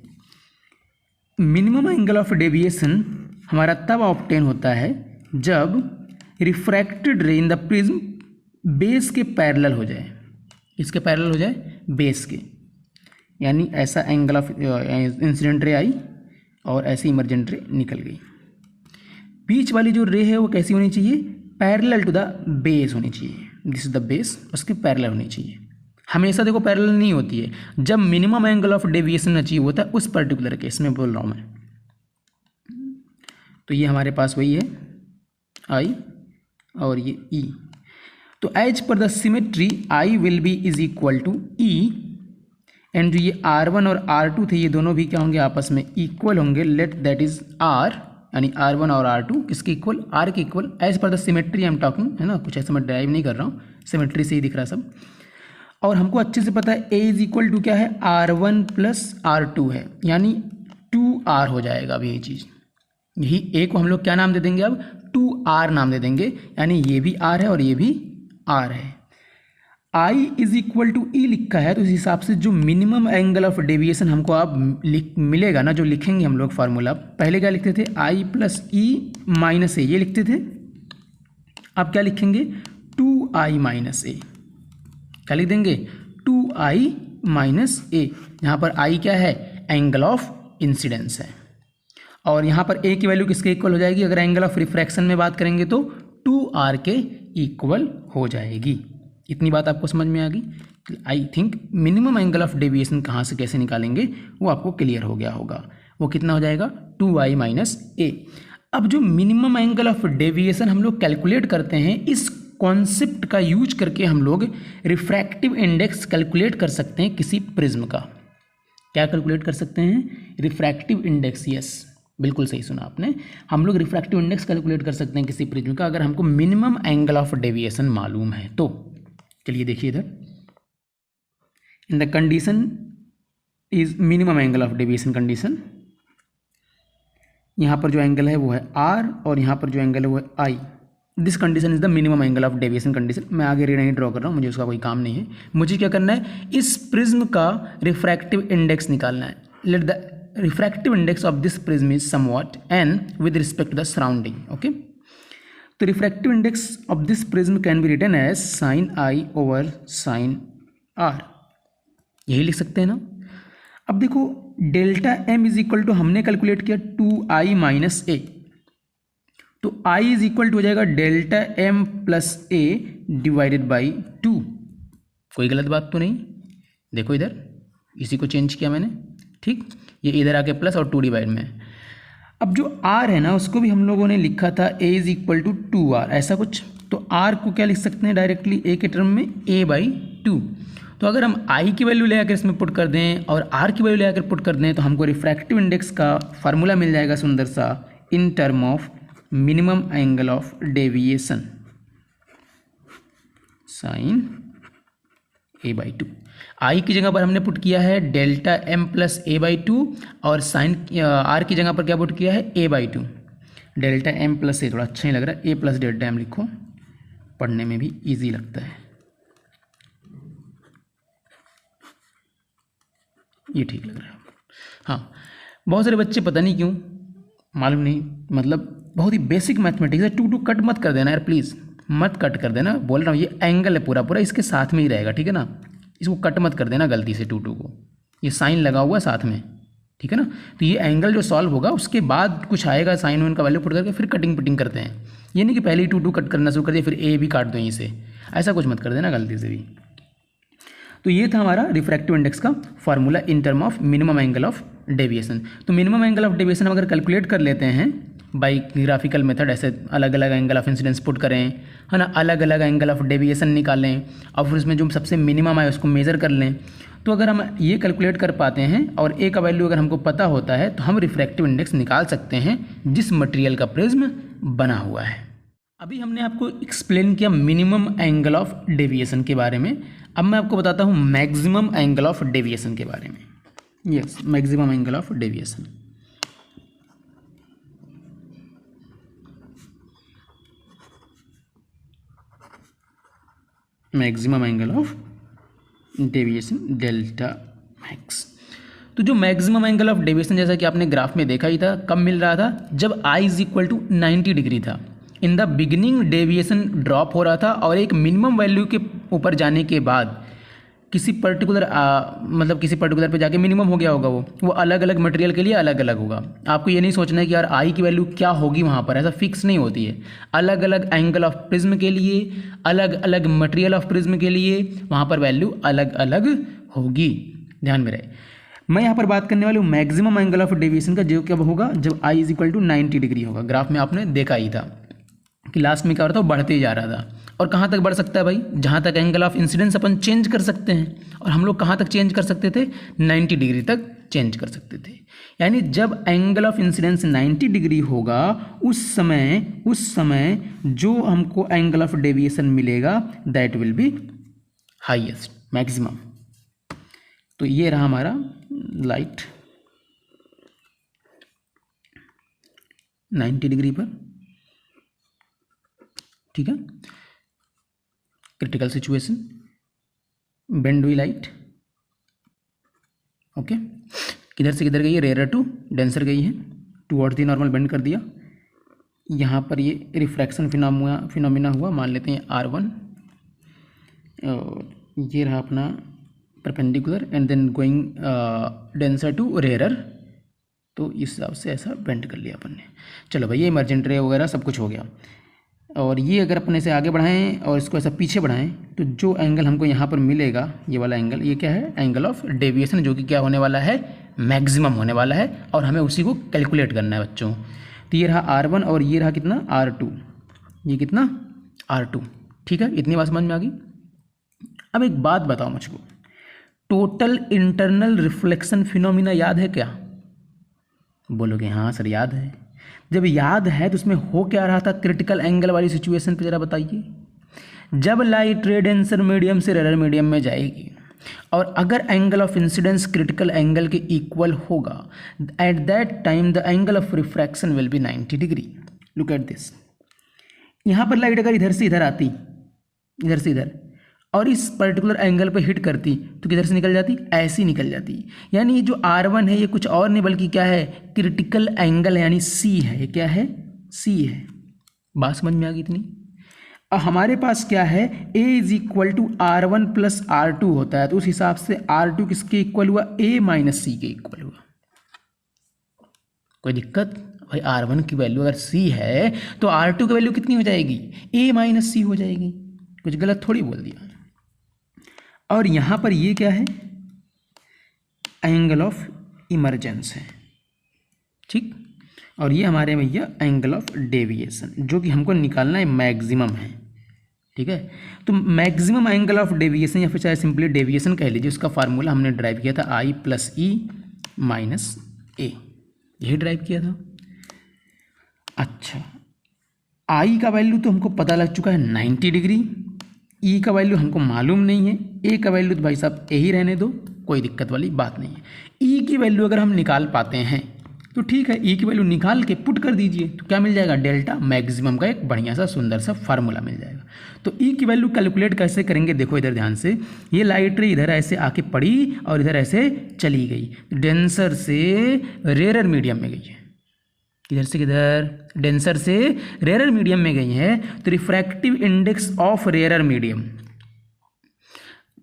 मिनिमम एंगल ऑफ डेविएशन हमारा तब ऑब्टेन होता है जब रिफ्रैक्टेड रे इन द प्रिज्म बेस के पैरेलल हो जाए, इसके पैरेलल हो जाए बेस के, यानी ऐसा एंगल ऑफ इंसिडेंट रे आई और ऐसी इमरजेंट रे निकल गई। बीच वाली जो रे है वो कैसी होनी चाहिए, पैरेलल टू द बेस होनी चाहिए, दिस इज द बेस, उसके पैरेलल होनी चाहिए। हमेशा देखो पैरेलल नहीं होती है, जब minimum angle of deviation achieve होता है उस पर्टिकुलर केस में बोल रहा हूँ मैं। तो ये हमारे पास वही है आई और ये ई। तो as per the symmetry i will be is equal to e, and जो ये R1 और R2 थे ये दोनों भी क्या होंगे, आपस में इक्वल होंगे, लेट दैट इज R, यानी R1 और R2 किसके इक्वल, R के इक्वल, as per the symmetry I am talking, है ना, कुछ ऐसा मैं ड्राइव नहीं कर रहा हूँ, सिमेट्री से ही दिख रहा सब। और हमको अच्छे से पता है A इज इक्वल टू क्या है, R1 प्लस R2 है, यानी 2r हो जाएगा अब ये चीज़, यही ए को हम लोग क्या नाम दे देंगे अब 2r नाम दे देंगे, यानी ये भी r है और ये भी r है। I इज इक्वल टू ई लिखा है तो इस हिसाब से जो मिनिमम एंगल ऑफ डेविएशन हमको अब मिलेगा ना, जो लिखेंगे हम लोग फार्मूला, पहले क्या लिखते थे I प्लस ई माइनस ए, ये लिखते थे। अब क्या लिखेंगे 2i माइनस ए, क्या लिख देंगे 2i माइनस ए। यहाँ पर I क्या है, एंगल ऑफ इंसिडेंस है, और यहाँ पर a की वैल्यू किसके इक्वल हो जाएगी, अगर एंगल ऑफ रिफ्रैक्शन में बात करेंगे तो 2r के इक्वल हो जाएगी। इतनी बात आपको समझ में आ गई। I think minimum angle of deviation कहाँ से कैसे निकालेंगे वो आपको क्लियर हो गया होगा। वो कितना हो जाएगा 2i माइनस ए। अब जो मिनिमम एंगल ऑफ डेविएशन हम लोग कैलकुलेट करते हैं, इस कॉन्सेप्ट का यूज करके हम लोग रिफ्रैक्टिव इंडेक्स कैलकुलेट कर सकते हैं किसी प्रिज्म का। क्या कैलकुलेट कर सकते हैं, रिफ्रैक्टिव इंडेक्स। यस, बिल्कुल सही सुना आपने। हम लोग रिफ्रैक्टिव इंडेक्स कैलकुलेट कर सकते हैं किसी प्रिज्म का अगर हमको मिनिमम एंगल ऑफ डेविएशन मालूम है तो। चलिए देखिए इधर, in the condition is minimum angle of deviation condition, यहाँ पर जो एंगल है वो है r और यहाँ पर जो एंगल है वो है i। This condition is the minimum angle of deviation condition. मैं आगे नहीं ड्रॉ कर रहा हूँ, मुझे उसका कोई काम नहीं है। मुझे क्या करना है, इस प्रिज्म का रिफ्रैक्टिव इंडेक्स निकालना है। Let the refractive index of this prism is somewhat n with respect to the surrounding. Okay, तो refractive index of this prism can be written as sine i over sine r, यही लिख सकते हैं ना। अब देखो delta m is equal to हमने कैलकुलेट किया 2i माइनस ए, तो i इज इक्वल टू हो जाएगा delta m plus A divided by 2। कोई गलत बात तो नहीं, देखो इधर इसी को चेंज किया मैंने, ठीक, ये इधर आके प्लस और 2 डिवाइड में। अब जो r है ना उसको भी हम लोगों ने लिखा था a is equal to 2r, ऐसा कुछ। तो r को क्या लिख सकते हैं डायरेक्टली a के टर्म में a बाई 2। तो अगर हम i की वैल्यू ले आकर इसमें पुट कर दें और r की वैल्यू ले आकर पुट कर दें तो हमको रिफ्रैक्टिव इंडेक्स का फार्मूला मिल जाएगा सुंदर सा, in term of minimum angle of deviation sine a by 2। I की जगह पर हमने पुट किया है delta m plus a by 2 और साइन r की जगह पर क्या पुट किया है a by 2। Delta m plus A थोड़ा अच्छा ही लग रहा है, a प्लस डेल्टा m लिखो, पढ़ने में भी इजी लगता है, ये ठीक लग रहा है। हाँ, बहुत सारे बच्चे पता नहीं क्यों, मालूम नहीं, मतलब बहुत ही बेसिक मैथमेटिक्स है, 2 कट मत कर देना यार प्लीज़, मत कट कर देना, बोल रहा हूँ। ये एंगल है पूरा पूरा इसके साथ में ही रहेगा, ठीक है ना, इसको कट मत कर देना गलती से 2 को, ये साइन लगा हुआ साथ में, ठीक है ना। तो ये एंगल जो सॉल्व होगा उसके बाद कुछ आएगा साइन वन का वैल्यू पुट करके फिर कटिंग पिटिंग करते हैं। ये नहीं कि पहले ही 2 कट करना शुरू कर दिया फिर ए भी काट दो यहीं से, ऐसा कुछ मत कर देना गलती से भी। तो ये था हमारा रिफ्रैक्टिव इंडेक्स का formula in term of minimum angle of deviation. तो मिनिमम एंगल ऑफ डेविएशन हम अगर कैलकुलेट कर लेते हैं बाई ग्राफिकल मेथड, ऐसे अलग अलग एंगल ऑफ इंसिडेंस पुट करें, है ना, अलग अलग एंगल ऑफ डेविएशन निकालें और फिर उसमें जो सबसे मिनिमम आए उसको मेज़र कर लें, तो अगर हम ये कैलकुलेट कर पाते हैं और ए का वैल्यू अगर हमको पता होता है तो हम रिफ्रैक्टिव इंडेक्स निकाल सकते हैं जिस मटेरियल का प्रिज्म बना हुआ है। अभी हमने आपको एक्सप्लेन किया मिनिमम एंगल ऑफ डेविएशन के बारे में, अब मैं आपको बताता हूँ मैक्सिमम एंगल ऑफ डेविएशन के बारे में। Yes, maximum angle of deviation. Maximum angle of deviation delta max. तो जो मैक्सिमम एंगल ऑफ डेविएशन जैसा कि आपने ग्राफ में देखा ही था, कब मिल रहा था, जब i is equal to 90 degree था। In the beginning deviation drop हो रहा था और एक मिनिमम वैल्यू के ऊपर जाने के बाद किसी पर्टिकुलर मतलब किसी पर्टिकुलर पे जाके मिनिमम हो गया होगा, वो अलग अलग मटेरियल के लिए अलग अलग होगा। आपको ये नहीं सोचना है कि यार आई की वैल्यू क्या होगी वहाँ पर, ऐसा फिक्स नहीं होती है। अलग अलग एंगल ऑफ प्रिज्म के लिए, अलग अलग मटेरियल ऑफ प्रिज्म के लिए वहाँ पर वैल्यू अलग अलग होगी, ध्यान में रहे। मैं यहाँ पर बात करने वाली हूँ मैक्सिमम एंगल ऑफ डेविएशन का, जो कब होगा, जब I is equal to 90 degree होगा। ग्राफ में आपने देखा ही था कि लास्ट में क्या हो रहा था, बढ़ते ही जा रहा था। और कहाँ तक बढ़ सकता है भाई, जहाँ तक angle of incidence upon change कर सकते हैं। और हम लोग कहाँ तक चेंज कर सकते थे, 90 डिग्री तक चेंज कर सकते थे। यानी जब एंगल ऑफ इंसिडेंस 90 डिग्री होगा उस समय जो हमको एंगल ऑफ डेविएशन मिलेगा that will B highest, maximum. तो ये रहा हमारा लाइट 90 डिग्री पर, ठीक है। क्रिटिकल सिचुएशन, बेंड हुई लाइट, ओके। किधर से किधर गई है, रेयर टू डेंसर गई है, टुवर्ड्स दी नॉर्मल बेंड कर दिया। यहाँ पर ये रिफ्रैक्शन फिनोमिना हुआ, मान लेते हैं R1, और ये रहा अपना perpendicular and then going denser to rarer, तो इस हिसाब से ऐसा बेंड कर लिया अपन ने। चलो भाई, ये इमर्जेंट रे वगैरह सब कुछ हो गया। और ये अगर अपने से आगे बढ़ाएं और इसको ऐसा पीछे बढ़ाएं तो जो एंगल हमको यहाँ पर मिलेगा, ये वाला एंगल, ये क्या है, एंगल ऑफ डेविएशन, जो कि क्या होने वाला है, मैक्सिमम होने वाला है, और हमें उसी को कैलकुलेट करना है बच्चों। तो ये रहा R1 और ये रहा कितना, R2, ये कितना, R2, ठीक है। इतनी बात समझ में आ गई। अब एक बात बताओ मुझको, टोटल इंटरनल रिफ्लेक्शन फिनोमिना याद है क्या? बोलोगे हाँ सर याद है। जब याद है तो उसमें हो क्या रहा था क्रिटिकल एंगल वाली सिचुएशन पे, जरा बताइए। जब लाइट रे डेंसर मीडियम से रेयर मीडियम में जाएगी और अगर angle of incidence critical angle के इक्वल होगा, at that time the angle of refraction will be 90 degree. Look at this, यहाँ पर लाइट अगर इधर से इधर आती, इधर से इधर, और इस पर्टिकुलर एंगल पे हिट करती तो किधर से निकल जाती, ऐसी निकल जाती। यानी जो R1 है ये कुछ और नहीं बल्कि क्या है, क्रिटिकल एंगल, यानी C है। ये क्या है, C है। बात समझ में आ गई इतनी। अब हमारे पास क्या है, A is equal to R1 plus R2 होता है, तो उस हिसाब से R2 किसके इक्वल हुआ, A माइनस C के इक्वल हुआ। कोई दिक्कत भाई? R1 की वैल्यू अगर C है तो R2 की वैल्यू कितनी हो जाएगी, A माइनस C हो जाएगी। कुछ गलत थोड़ी बोल दिया। और यहाँ पर ये क्या है, एंगल ऑफ इमरजेंस है, ठीक। और ये हमारे भैया एंगल ऑफ डेविएशन, जो कि हमको निकालना है मैक्सिमम है, ठीक है। तो मैक्सिमम एंगल ऑफ डेविएशन या फिर चाहे सिंपली डेविएशन कह लीजिए, उसका फार्मूला हमने ड्राइव किया था I plus E minus A, यही ड्राइव किया था। अच्छा, I का वैल्यू तो हमको पता लग चुका है 90 डिग्री, E का वैल्यू हमको मालूम नहीं है, A का वैल्यू तो भाई साहब यही रहने दो, कोई दिक्कत वाली बात नहीं है। E की वैल्यू अगर हम निकाल पाते हैं तो ठीक है, E की वैल्यू निकाल के पुट कर दीजिए, तो क्या मिल जाएगा, डेल्टा मैक्सिमम का एक बढ़िया सा सुंदर सा फार्मूला मिल जाएगा। तो E की वैल्यू कैलकुलेट कैसे करेंगे, देखो इधर ध्यान से, ये लाइट रे इधर ऐसे आके पड़ी और इधर ऐसे चली गई, डेंसर से रेयर मीडियम में गई है, इधर से किधर, डेंसर से रेयर मीडियम में गई है। तो refractive index of rare medium,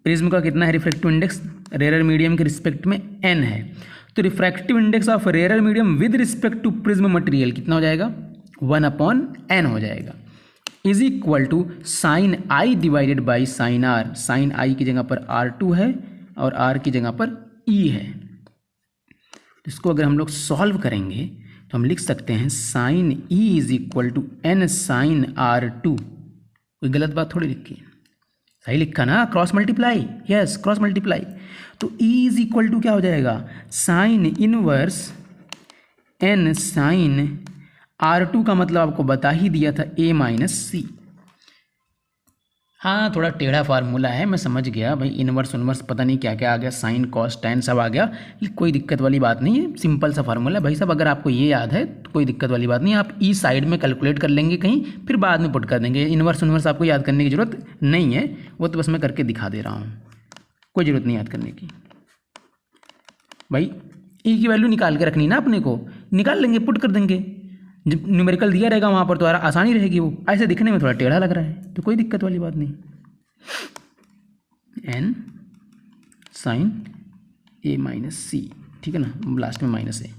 prism का कितना है रिफ्रैक्टिव इंडेक्स, रेयर मीडियम के रिस्पेक्ट में n है, तो refractive index of rare medium with respect to prism material कितना हो जाएगा, 1/n हो जाएगा, is equal to sine I divided by sine R। Sine I की जगह पर R2 है और R की जगह पर E है। इसको अगर हम लोग सॉल्व करेंगे तो हम लिख सकते हैं sine E is equal to n sine R2। कोई गलत बात थोड़ी लिखी, सही लिखा ना, cross multiply, yes cross multiply. तो E इज इक्वल टू क्या हो जाएगा, sine inverse n sine R2 का मतलब आपको बता ही दिया था A माइनस C। हाँ थोड़ा टेढ़ा फार्मूला है, मैं समझ गया भाई, इनवर्स उनवर्स पता नहीं क्या क्या आ गया, साइन कॉस टैन सब आ गया, ये कोई दिक्कत वाली बात नहीं है, सिंपल सा फार्मूला है भाई साहब। अगर आपको ये याद है तो कोई दिक्कत वाली बात नहीं है, आप ई साइड में कैलकुलेट कर लेंगे कहीं, फिर बाद में पुट कर देंगे। इनवर्स उनवर्स आपको याद करने की जरूरत नहीं है, वो तो बस मैं करके दिखा दे रहा हूँ, कोई ज़रूरत नहीं याद करने की भाई। ई की वैल्यू निकाल के रखनी ना अपने को, निकाल लेंगे, पुट कर देंगे, जब न्यूमेरिकल दिया रहेगा वहाँ पर तो आसानी रहेगी। वो ऐसे दिखने में थोड़ा टेढ़ा लग रहा है तो कोई दिक्कत वाली बात नहीं। n sine A minus C, ठीक है ना, लास्ट में माइनस है,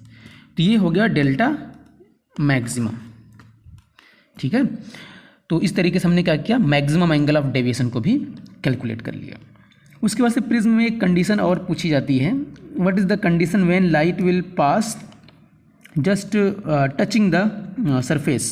तो ये हो गया डेल्टा मैक्सिमम, ठीक है। तो इस तरीके से हमने क्या किया, मैक्सिमम एंगल ऑफ डेविएशन को भी कैलकुलेट कर लिया। उसके बाद से प्रिज्म में एक कंडीशन और पूछी जाती है, what is the condition when light will pass just touching the surface,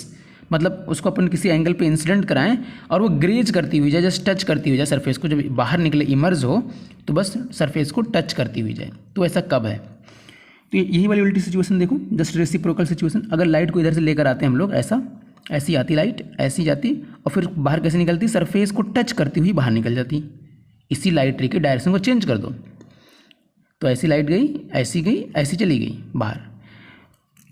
मतलब उसको अपन किसी एंगल पे इंसिडेंट कराएं और वो ग्रेज करती हुई जाए, जस्ट टच करती हुई जाए सरफेस को, जब बाहर निकले इमर्ज हो तो बस सरफेस को टच करती हुई जाए, तो ऐसा कब है। तो यही वाली उल्टी सिचुएशन देखो, जस्ट रेसिप्रोकल सिचुएशन। अगर लाइट को इधर से लेकर आते हैं हम लोग, ऐसा ऐसी आती लाइट, ऐसी जाती और फिर बाहर कैसे निकलती, सरफेस को टच करती हुई बाहर निकल जाती। इसी लाइट रे की डायरेक्शन को चेंज कर दो, तो ऐसी लाइट गई, ऐसी चली गई बाहर,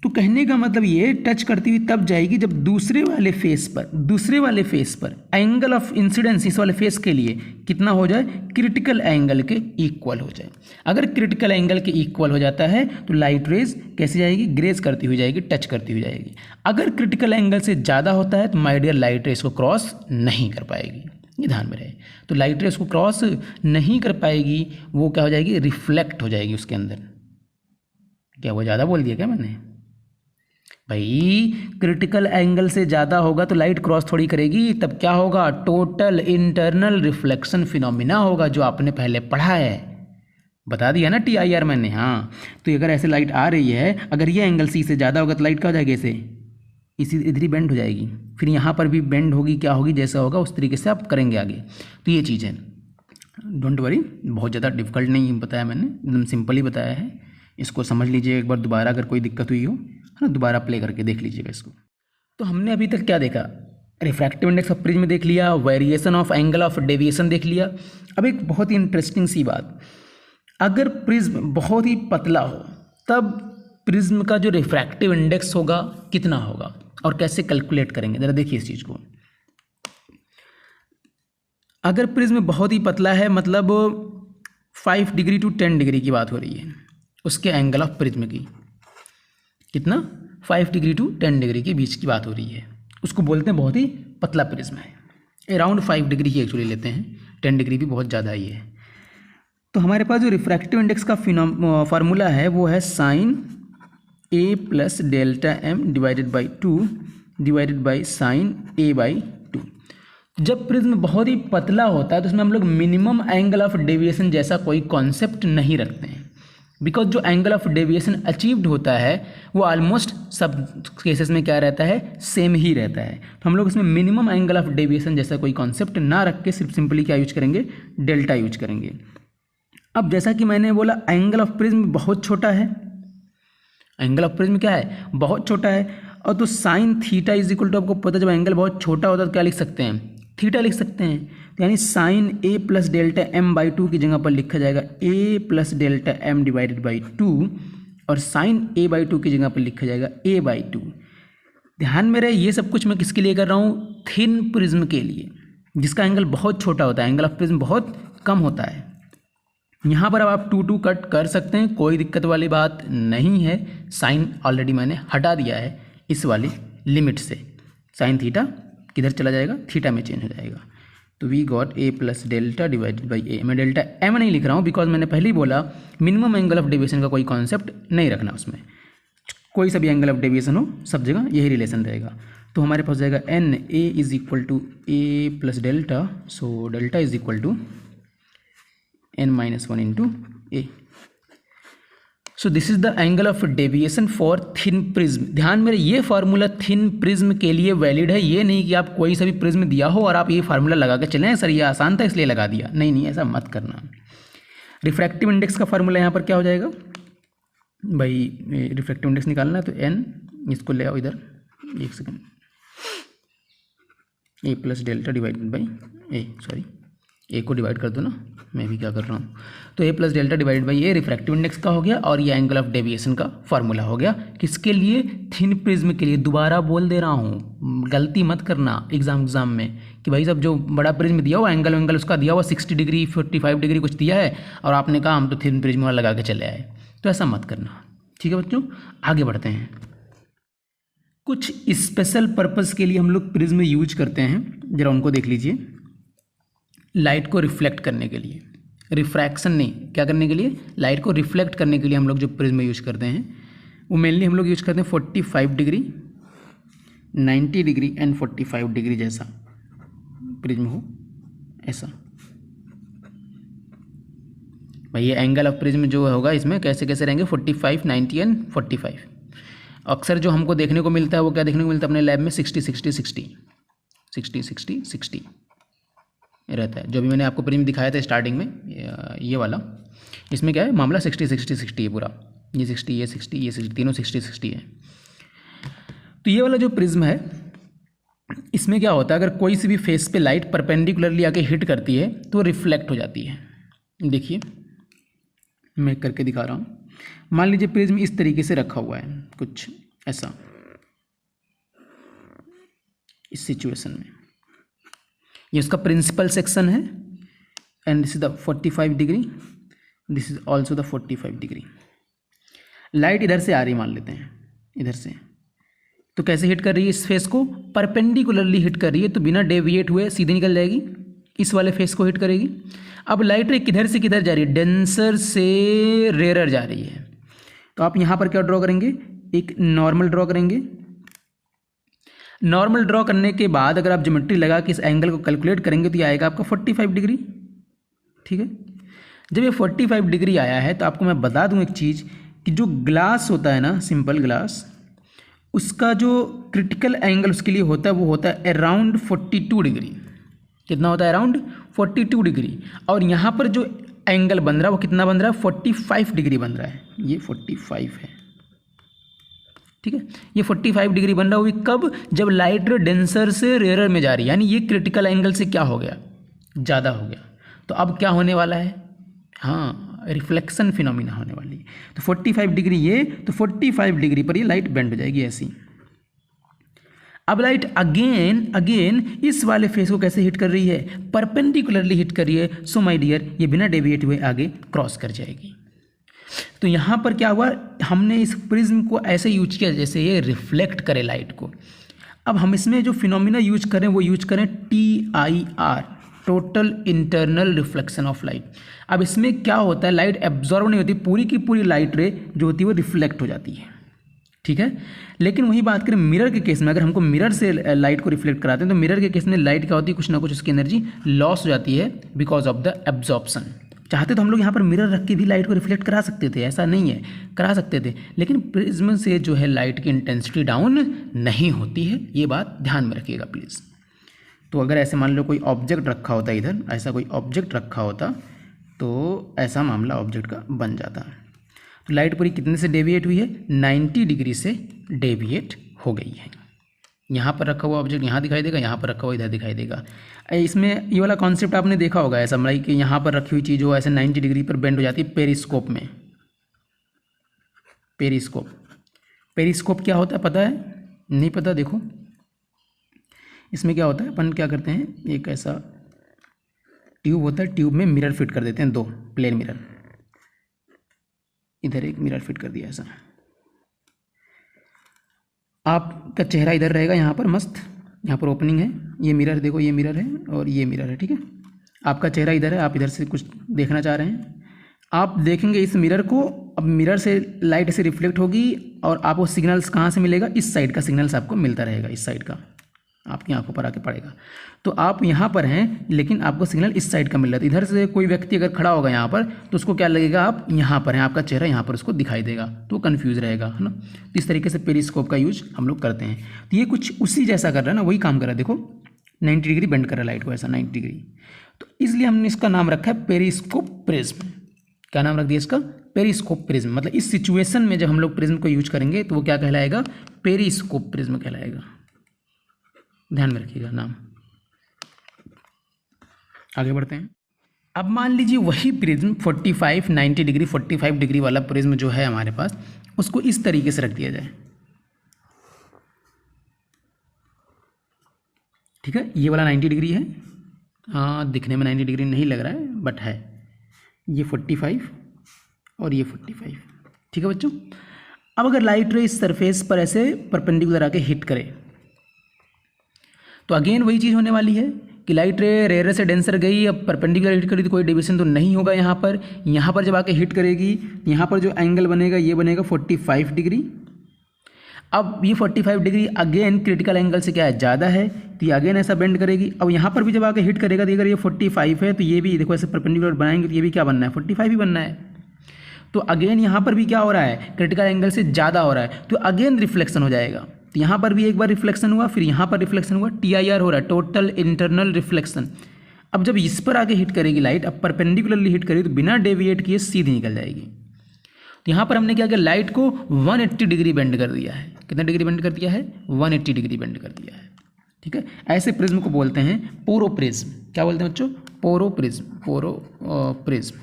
तो कहने का मतलब ये टच करती हुई तब जाएगी जब दूसरे वाले फेस पर एंगल ऑफ इंसिडेंस इस वाले फेस के लिए कितना हो जाए, क्रिटिकल एंगल के इक्वल हो जाए। अगर क्रिटिकल एंगल के इक्वल हो जाता है तो लाइट रेज कैसे जाएगी, ग्रेज करती हुई जाएगी, टच करती हुई जाएगी। अगर क्रिटिकल एंगल से ज़्यादा होता है तो माय डियर लाइट रेज को क्रॉस नहीं कर पाएगी, ये ध्यान में रहे। तो लाइट रेज को क्रॉस नहीं कर पाएगी, वो क्या हो जाएगी, रिफ्लेक्ट हो जाएगी उसके अंदर। क्या वो ज़्यादा बोल दिया क्या मैंने भाई? क्रिटिकल एंगल से ज़्यादा होगा तो लाइट क्रॉस थोड़ी करेगी, तब क्या होगा, टोटल इंटरनल रिफ्लेक्शन फिनोमिना होगा, जो आपने पहले पढ़ा है, बता दिया ना TIR मैंने। हाँ, तो अगर ऐसे लाइट आ रही है, अगर ये एंगल C से ज़्यादा होगा तो लाइट क्या हो जाएगी, ऐसे इसी इधर ही बेंड हो जाएगी, फिर यहाँ पर भी बेंड होगी, क्या होगी, जैसा होगा उस तरीके से आप करेंगे आगे। तो ये चीज़ है, डोंट वरी, बहुत ज़्यादा डिफिकल्ट नहीं बताया मैंने, एकदम सिंपल ही बताया है। इसको समझ लीजिए एक बार दोबारा, अगर कोई दिक्कत हुई हो है ना, दोबारा प्ले करके देख लीजिएगा इसको। तो हमने अभी तक क्या देखा, रिफ्रैक्टिव इंडेक्स ऑफ प्रिज्म देख लिया, variation of angle of deviation देख लिया। अब एक बहुत ही इंटरेस्टिंग सी बात, अगर प्रिज्म बहुत ही पतला हो तब प्रिज्म का जो रिफ्रैक्टिव इंडेक्स होगा कितना होगा और कैसे कैलकुलेट करेंगे, ज़रा देखिए इस चीज़ को। अगर प्रिज्म बहुत ही पतला है, मतलब 5 डिग्री टू 10 डिग्री की बात हो रही है, उसके एंगल ऑफ प्रिज्म की कितना, 5 डिग्री टू 10 डिग्री के बीच की बात हो रही है, उसको बोलते हैं बहुत ही पतला प्रिज्म है। अराउंड 5 डिग्री ही एक्चुअली लेते हैं, 10 डिग्री भी बहुत ज़्यादा ही है। तो हमारे पास जो रिफ्रैक्टिव इंडेक्स का फार्मूला है वो है sine A plus delta M divided by 2 divided by sine A by 2। जब प्रिज्म बहुत ही पतला होता है तो उसमें हम लोग मिनिमम एंगल ऑफ डेविएशन जैसा कोई कॉन्सेप्ट नहीं रखते हैं, बिकॉज जो एंगल ऑफ डेविएशन अचीव्ड होता है वो ऑलमोस्ट सब केसेस में क्या रहता है, सेम ही रहता है। तो हम लोग इसमें मिनिमम एंगल ऑफ डेविएशन जैसा कोई कॉन्सेप्ट ना रख के सिर्फ सिंपली क्या यूज करेंगे, डेल्टा यूज करेंगे। अब जैसा कि मैंने बोला एंगल ऑफ प्रिज्म बहुत छोटा है, एंगल ऑफ प्रिज्म क्या है, बहुत छोटा है, और तो sine theta is equal to, आपको पता है जब एंगल बहुत छोटा होता है तो क्या लिख सकते हैं, थीटा लिख सकते हैं। तो यानी sine A plus delta M by 2 की जगह पर लिखा जाएगा A plus delta M divided by 2, और साइन A बाई 2 की जगह पर लिखा जाएगा A बाई 2। ध्यान में रहे ये सब कुछ मैं किसके लिए कर रहा हूँ, थिन प्रिज्म के लिए, जिसका एंगल बहुत छोटा होता है, एंगल ऑफ प्रिज्म बहुत कम होता है। यहाँ पर अब आप 2 कट कर सकते हैं, कोई दिक्कत वाली बात नहीं है। साइन ऑलरेडी मैंने हटा दिया है इस वाली लिमिट से, साइन थीटा किधर चला जाएगा, थीटा में चेंज हो जाएगा। तो we got A plus delta divided by A। मैं डेल्टा M नहीं लिख रहा हूँ बिकॉज मैंने पहले ही बोला मिनिमम एंगल ऑफ डेविएशन का कोई कॉन्सेप्ट नहीं रखना, उसमें कोई सा भी एंगल ऑफ डेविएशन हो सब जगह यही रिलेशन रहेगा। तो हमारे पास जाएगा N A is equal to A plus delta, so delta is equal to N minus 1 into A। So this is the angle of deviation for thin prism. ध्यान में ये फार्मूला थिन प्रिज्म के लिए वैलिड है, ये नहीं कि आप कोई सा भी प्रिज्म दिया हो और आप ये फार्मूला लगा के चलें, सर ये आसान था इसलिए लगा दिया, नहीं नहीं ऐसा मत करना। रिफ्रैक्टिव इंडेक्स का फार्मूला यहाँ पर क्या हो जाएगा भाई, रिफ्रैक्टिव इंडेक्स निकालना है तो N, इसको ले आओ इधर, एक second, A plus delta divided by A, sorry A को डिवाइड कर दो ना, मैं भी क्या कर रहा हूँ। तो A plus delta divide by A refractive index का हो गया, और ये एंगल ऑफ डेविएशन का फार्मूला हो गया, किसके लिए, थिन प्रिज्म के लिए। दोबारा बोल दे रहा हूँ, गलती मत करना एग्जाम में कि भाई सब जो बड़ा प्रिज्म दिया हुआ एंगल उसका दिया हुआ 60 डिग्री 45 डिग्री कुछ दिया है और आपने कहा हम तो थिन प्रिज्म वाला लगा के चले आए, तो ऐसा मत करना, ठीक है बच्चों। आगे बढ़ते हैं। कुछ स्पेशल पर्पज़ के लिए हम लोग प्रिज्म यूज करते हैं, जरा उनको देख लीजिए। लाइट को रिफ्लेक्ट करने के लिए, रिफ्रैक्शन नहीं, क्या करने के लिए, लाइट को रिफ्लेक्ट करने के लिए हम लोग जो प्रिज्म यूज करते हैं वो मेनली हम लोग यूज करते हैं 45 डिग्री, 90 डिग्री एंड 45 डिग्री जैसा प्रिज्म हो, ऐसा। भाई ये एंगल ऑफ प्रिज्म जो होगा इसमें कैसे कैसे रहेंगे, 45, 90 एंड 45। अक्सर जो हमको देखने को मिलता है वो क्या देखने को मिलता है अपने लैब में, 60 60 60 60 60 60 रहता है। जो भी मैंने आपको प्रिज्म दिखाया था स्टार्टिंग में, ये वाला, इसमें क्या है मामला 60 60 60 है पूरा, ये 60 ये 60 ये 60 तीनों 60 60 है। तो ये वाला जो प्रिज्म है इसमें क्या होता है, अगर कोई सी भी फेस पे लाइट परपेंडिकुलरली आके हिट करती है तो रिफ्लेक्ट हो जाती है। देखिए मैं करके दिखा रहा हूँ। मान लीजिए प्रिज्म इस तरीके से रखा हुआ है कुछ, ऐसा, इस सिचुएशन में ये उसका प्रिंसिपल सेक्शन है and this is the 45 degree, this is also the 45 degree. Light इधर से आ रही मान लेते हैं, इधर से, तो कैसे हिट कर रही है इस फेस को, परपेंडिकुलरली हिट कर रही है, तो बिना डेविएट हुए सीधी निकल जाएगी, इस वाले फेस को हिट करेगी। अब लाइट रे किधर से किधर जा रही है, डेंसर से रेयर जा रही है, तो आप यहाँ पर क्या ड्रॉ करेंगे, एक नॉर्मल ड्रॉ करेंगे। नॉर्मल ड्रॉ करने के बाद अगर आप ज्योमेट्री लगा के इस एंगल को कैलकुलेट करेंगे तो ये आएगा आपका 45 डिग्री। ठीक है, जब ये 45 डिग्री आया है तो आपको मैं बता दूं एक चीज़ कि जो ग्लास होता है ना, सिंपल ग्लास, उसका जो क्रिटिकल एंगल उसके लिए होता है वो होता है अराउंड 42 डिग्री। कितना होता है, अराउंड 42 डिग्री। और यहाँ पर जो एंगल बन रहा है वो कितना बन रहा है, 45 डिग्री बन रहा है, ये 45 है। ठीक है, ये 45 डिग्री बन रहा है, वो कब, जब लाइट रे डेंसर से रेयरर में जा रही है, यानी ये क्रिटिकल एंगल से क्या हो गया, ज़्यादा हो गया। तो अब क्या होने वाला है, हाँ, रिफ्लेक्शन फिनोमिना होने वाली है। तो 45 डिग्री ये, तो 45 डिग्री पर ये लाइट बेंड हो जाएगी ऐसी। अब लाइट अगेन इस वाले फेस को कैसे हिट कर रही है, परपेंडिकुलरली हिट कर रही है। सो माय डियर, ये बिना डेविएट हुए आगे क्रॉस कर जाएगी। तो यहाँ पर क्या हुआ, हमने इस प्रिज्म को ऐसे यूज किया जैसे ये रिफ्लेक्ट करे लाइट को। अब हम इसमें जो फिनोमिना यूज करें वो यूज करें TIR, total internal reflection of light. अब इसमें क्या होता है, लाइट एब्जॉर्ब नहीं होती, पूरी की पूरी लाइट रे जो होती है वो रिफ्लेक्ट हो जाती है। ठीक है, लेकिन वही बात करें मिरर के केस में, अगर हमको मिरर से लाइट को रिफ्लेक्ट कराते हैं तो मिरर के केस में लाइट क्या होती है, कुछ ना कुछ उसकी एनर्जी लॉस हो जाती है बिकॉज ऑफ द एब्जॉर्प्शन। चाहते तो हम लोग यहाँ पर मिरर रख के भी लाइट को रिफ्लेक्ट करा सकते थे, ऐसा नहीं है, करा सकते थे, लेकिन प्रिज्म से जो है लाइट की इंटेंसिटी डाउन नहीं होती है, ये बात ध्यान में रखिएगा प्लीज़। तो अगर ऐसे मान लो कोई ऑब्जेक्ट रखा होता इधर, ऐसा कोई ऑब्जेक्ट रखा होता तो ऐसा मामला ऑब्जेक्ट का बन जाता। तो लाइट पूरी कितने से डेविएट हुई है, 90 डिग्री से डेविएट हो गई है। यहाँ पर रखा हुआ ऑब्जेक्ट यहाँ दिखाई देगा, यहाँ पर रखा हुआ इधर दिखाई देगा। इसमें ये वाला कॉन्सेप्ट आपने देखा होगा, ऐसा मतलब कि यहाँ पर रखी हुई चीज़ जो ऐसे 90 डिग्री पर बेंड हो जाती है पेरिस्कोप में। पेरिस्कोप क्या होता है पता है, नहीं पता, देखो इसमें क्या होता है, अपन क्या करते हैं, एक ऐसा ट्यूब होता है, ट्यूब में मिरर फिट कर देते हैं, 2 प्लेन मिरर, इधर एक मिरर फिट कर दिया ऐसा। आपका चेहरा इधर रहेगा, यहाँ पर मस्त, यहाँ पर ओपनिंग है, ये मिरर देखो, ये मिरर है और ये मिरर है। ठीक है, आपका चेहरा इधर है, आप इधर से कुछ देखना चाह रहे हैं, आप देखेंगे इस मिरर को। अब मिरर से लाइट से रिफ्लेक्ट होगी और आपको सिग्नल्स कहाँ से मिलेगा, इस साइड का सिग्नल्स आपको मिलता रहेगा, इस साइड का आपकी आंखों पर आके पड़ेगा। तो आप यहाँ पर हैं लेकिन आपको सिग्नल इस साइड का मिल रहा है। इधर से कोई व्यक्ति अगर खड़ा होगा यहाँ पर तो उसको क्या लगेगा, आप यहाँ पर हैं, आपका चेहरा यहाँ पर उसको दिखाई देगा, तो कंफ्यूज रहेगा, है ना। तो इस तरीके से पेरिस्कोप का यूज हम लोग करते हैं। तो ये कुछ उसी जैसा कर रहा है ना, वही काम कर रहा है, देखो 90 डिग्री बेंड कर रहा है लाइट को ऐसा 90 डिग्री। तो इसलिए हमने इसका नाम रखा है पेरिस्कोप प्रिज्म। क्या नाम रख दिया इसका, पेरिस्कोप प्रिज्म। मतलब इस सिचुएशन में जब हम लोग प्रिज्म को यूज करेंगे तो वो क्या कहलाएगा, पेरिस्कोप प्रिज्म कहलाएगा। ध्यान में रखिएगा नाम। आगे बढ़ते हैं। अब मान लीजिए वही प्रिज्म 45 90 डिग्री 45 डिग्री वाला प्रिज्म जो है हमारे पास, उसको इस तरीके से रख दिया जाए। ठीक है, ये वाला 90 डिग्री है, हाँ दिखने में 90 डिग्री नहीं लग रहा है बट है, ये 45 और ये 45। ठीक है बच्चों, अब अगर लाइट रे इस सरफेस पर ऐसे परपेंडिकुलर आके हिट करे तो अगेन वही चीज़ होने वाली है कि लाइट रे रेयर से डेंसर गई, अब परपेंडिकुलर हिट करी तो कोई डेविएशन तो नहीं होगा यहाँ पर जब आके हिट करेगी यहाँ पर जो एंगल बनेगा ये बनेगा 45 डिग्री। अब ये 45 डिग्री अगेन क्रिटिकल एंगल से क्या है, ज़्यादा है, तो ये अगेन ऐसा बेंड करेगी। अब यहाँ पर भी जब आके हिट करेगा तो अगर ये 45 है तो ये भी देखो ऐसे परपेंडिकुलर बनाएंगे तो ये भी क्या बनना है, 45 ही बनना है। तो अगेन यहाँ पर भी क्या हो रहा है, क्रिटिकल एंगल से ज़्यादा हो रहा है, तो अगेन रिफ्लेक्शन हो जाएगा। तो यहाँ पर भी एक बार रिफ्लेक्शन हुआ, फिर यहाँ पर रिफ्लेक्शन हुआ, TIR हो रहा है, टोटल इंटरनल रिफ्लेक्शन। अब जब इस पर आके हिट करेगी लाइट, अब परपेंडिकुलरली हिट करेगी तो बिना डेविएट किए सीधी निकल जाएगी। तो यहाँ पर हमने क्या किया, लाइट को 180 डिग्री बेंड कर दिया है। कितना डिग्री बेंड कर दिया है, 180 डिग्री बेंड कर दिया है। ठीक है, ऐसे प्रिज्म को बोलते हैं पोरोप्रिज्म। क्या बोलते हैं बच्चों, पोरोप्रिज्म, पोरोप्रिज्म।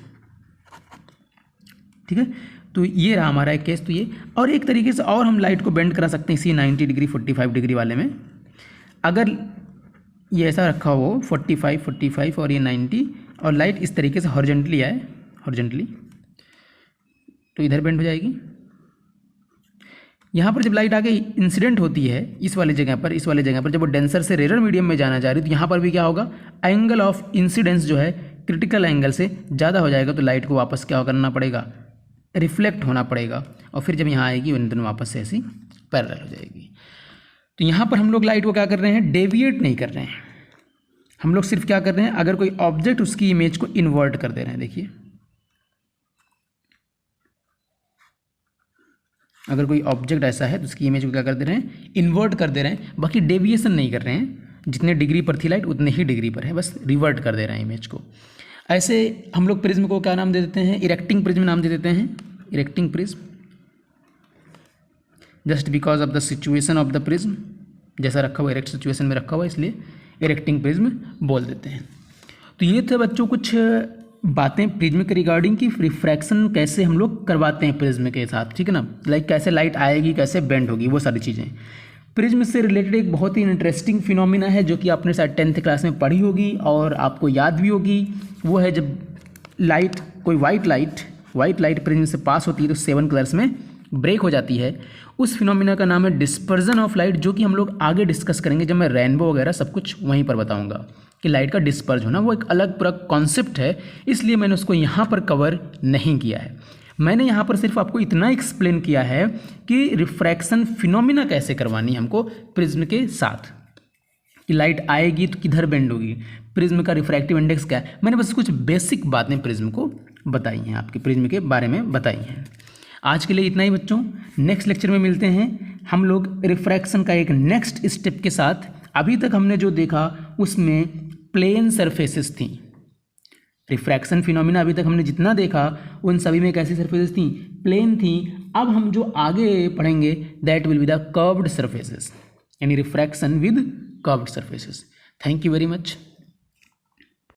ठीक है, तो ये रहा हमारा एक केस। तो ये और एक तरीके से और हम लाइट को बेंड करा सकते हैं इसी 90 डिग्री 45 डिग्री वाले में। अगर ये ऐसा रखा हो 45 और ये 90 और लाइट इस तरीके से हॉरिजॉन्टली आए, हॉरिजॉन्टली, तो इधर बेंड हो जाएगी। यहाँ पर जब लाइट आगे इंसिडेंट होती है इस वाले जगह पर, इस वाले जगह पर जब वो डेंसर से रेयर मीडियम में जाना चाह रही है, तो यहाँ पर भी क्या होगा, एंगल ऑफ इंसिडेंस जो है क्रिटिकल एंगल से ज़्यादा हो जाएगा, तो लाइट को वापस क्या करना पड़ेगा, रिफ्लेक्ट होना पड़ेगा, और फिर जब यहाँ आएगी वो दोनों वापस से ऐसी पैरेलल हो जाएगी। तो यहाँ पर हम लोग लाइट को क्या कर रहे हैं, डेविएट नहीं कर रहे हैं, हम लोग सिर्फ क्या कर रहे हैं, अगर कोई ऑब्जेक्ट उसकी इमेज को इन्वर्ट कर दे रहे हैं। देखिए अगर कोई ऑब्जेक्ट ऐसा है तो उसकी इमेज को क्या कर दे रहे हैं, इन्वर्ट कर दे रहे हैं, बाकी डेविएशन नहीं कर रहे हैं, जितने डिग्री पर थी लाइट उतने ही डिग्री पर है, बस रिवर्ट कर दे रहे हैं इमेज को। ऐसे हम लोग प्रिज्म को क्या नाम दे देते हैं, इरेक्टिंग प्रिज्म नाम दे देते हैं, erecting prism, just because of the situation of the prism, जैसा रखा हुआ इरेक्ट सिचुएशन में रखा हुआ इसलिए इरेक्टिंग प्रिज्म बोल देते हैं। तो ये थे बच्चों कुछ बातें प्रिज्म के रिगार्डिंग की, रिफ्रैक्शन कैसे हम लोग करवाते हैं प्रिज्म के साथ, ठीक है ना, लाइक कैसे लाइट आएगी, कैसे बेंड होगी, वो सारी चीज़ें। प्रिज्म से रिलेटेड एक बहुत ही इंटरेस्टिंग फिनोमिना है जो कि आपने शायद 10th क्लास में पढ़ी होगी और आपको याद भी होगी, वो है जब लाइट, कोई वाइट लाइट प्रिज्म से पास होती है तो 7 कलर्स में ब्रेक हो जाती है। उस फिनोमिना का नाम है डिस्पर्जन ऑफ लाइट, जो कि हम लोग आगे डिस्कस करेंगे जब मैं रेनबो वगैरह सब कुछ वहीं पर बताऊंगा कि लाइट का डिस्पर्ज होना वो एक अलग पूरा कॉन्सेप्ट है, इसलिए मैंने उसको यहाँ पर कवर नहीं किया है। मैंने यहाँ पर सिर्फ आपको इतना एक्सप्लेन किया है कि रिफ्रैक्शन फिनोमिना कैसे करवानी है हमको प्रिज्म के साथ, कि लाइट आएगी तो किधर बेंड होगी, प्रिज्म का रिफ्रैक्टिव इंडेक्स क्या है। मैंने बस कुछ बेसिक बातें प्रिज्म को बताई हैं, आपके प्रिज्म के बारे में बताई हैं। आज के लिए इतना ही बच्चों, नेक्स्ट लेक्चर में मिलते हैं हम लोग रिफ्रैक्शन का एक नेक्स्ट स्टेप के साथ। अभी तक हमने जो देखा उसमें प्लेन सरफेसेस थी, रिफ्रैक्शन फिनोमिना अभी तक हमने जितना देखा उन सभी में कैसी सरफेसेस थी, प्लेन थी। अब हम जो आगे पढ़ेंगे that will be the curved surfaces, यानी refraction with curved surfaces. Thank you very much.